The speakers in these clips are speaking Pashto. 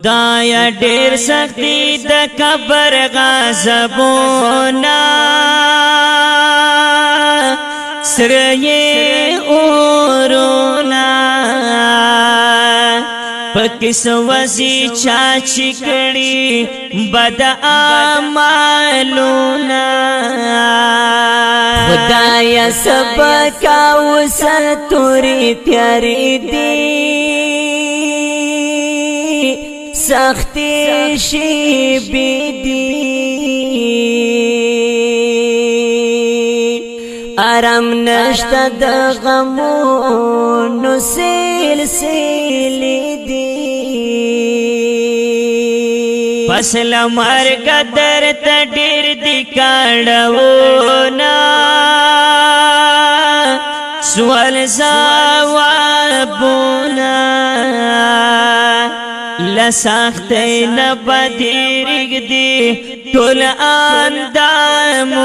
خدایا ډیر سختی د قبر غضبونا سره اورونا پکس وزی چاچی کړي بد اعمالونا خدایا سبکا وستوري تیاری دی سختی شیبی دی آرام نشتا د غمونو سلسلی دی فصل مرگ در تډیر دی کاڼونا سوال زوابونا لسخت نبدیرگ دی طول اندامونا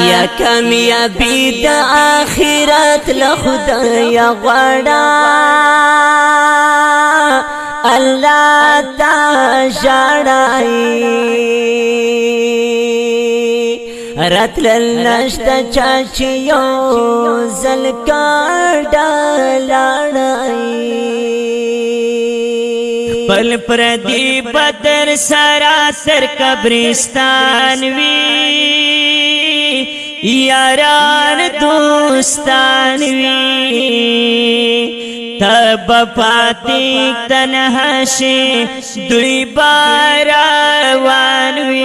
یا کامیابی د آخرت لخدای غواړه الله تا ژړای راتلل نشته چاچی یو ځل کډه لاړای خپل پردی بدر سرا سر قبرستان وی یاران دوستان وی تب پاتی تنها شي دوی باروان وی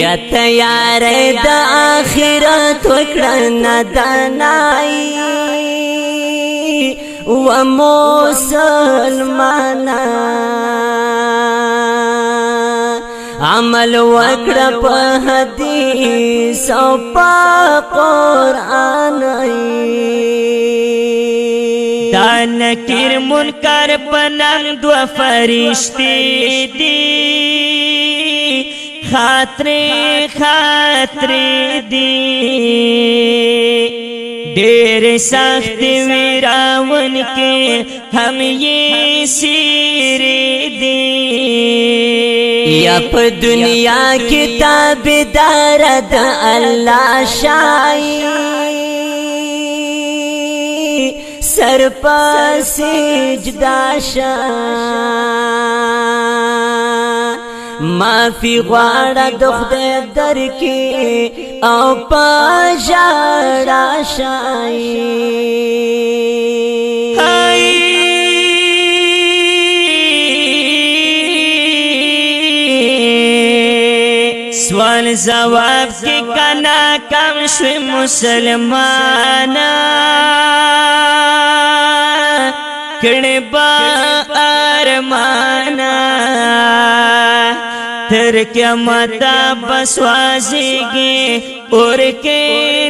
یا تیار د آخرت وکړه ندانای و مسلمانا عمل وکړه په حدیث او په قرآن دا نکیر منکر پننگ دو فرشتے دی خاطر دی دیر سخت ویراون کے ہم یہ سیر دی یا په دنیا کې تابعدار د الله شای سر په سجدا شا معافی غواړه د خدای در کې او په ژړا شای سوال جواب کی کنا کم شوی مسلمانا کڑی با ارمانا تر قیامتا بسوازیگی اور کے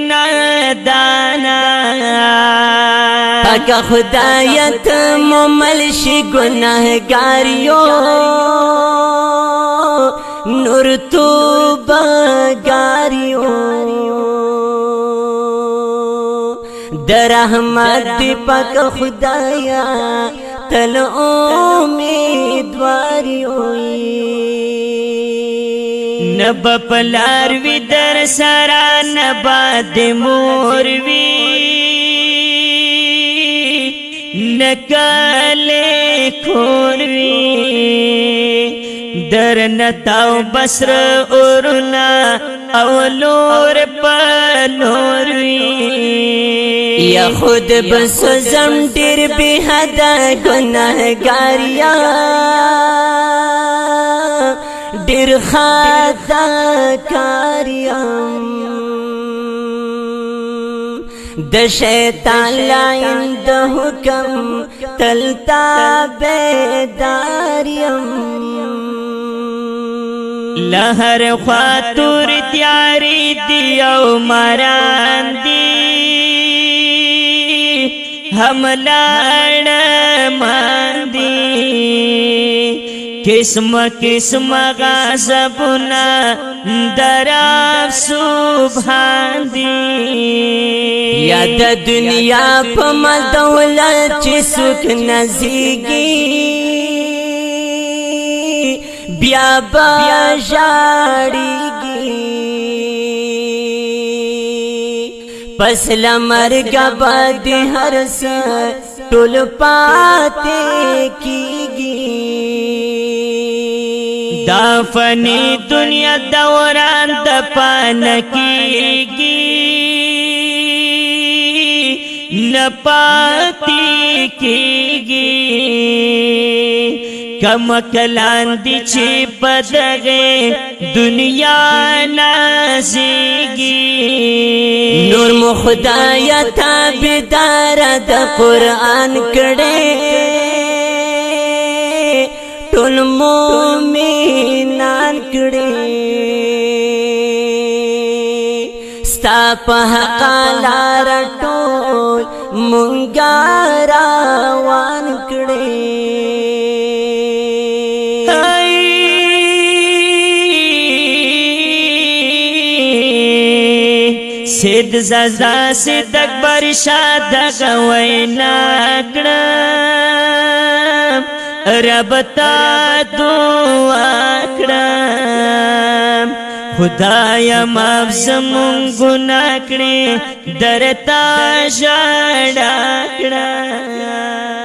نادانا پاکا خدایت مملشی گناہگاریو نور توبہ گاریو در رحمت دی پاک خدایا تل امیدواریو نبا پلار وی در سرا نبا دی مور وی نکالے کھور وی در نتاو بسر اورنا اولور پلور وی یا خود بسوزم ډیر بی حد گناہگاریا ډیر خطا کاریم د شیطان لعین د حکم تلتا بیداریم لہر خواتور تیاری دی او مران دی ہم لاڑ مان دی قسم قسم غضبنا در سبحان دی یا د دنیا په مال دولت چې څوک نزيږي بیا به ژاړيږي پس لمرګ باد هر څه ټول پاتې کیږي دا فانی دنیا دوران د پانکیږي نپاتی کیږي کم کلان دی چې پدغه دنیا نازيږي نور مو خدای تابعدار د قران کړه ټول مومنان کړه ستا په حق لار ټول مونږه روان کړه سید زازا سید اکبر شاد غوینا کړم رب تا دعا کړم خدایا معاف زمون ګناه کړې درتا ژړا کړم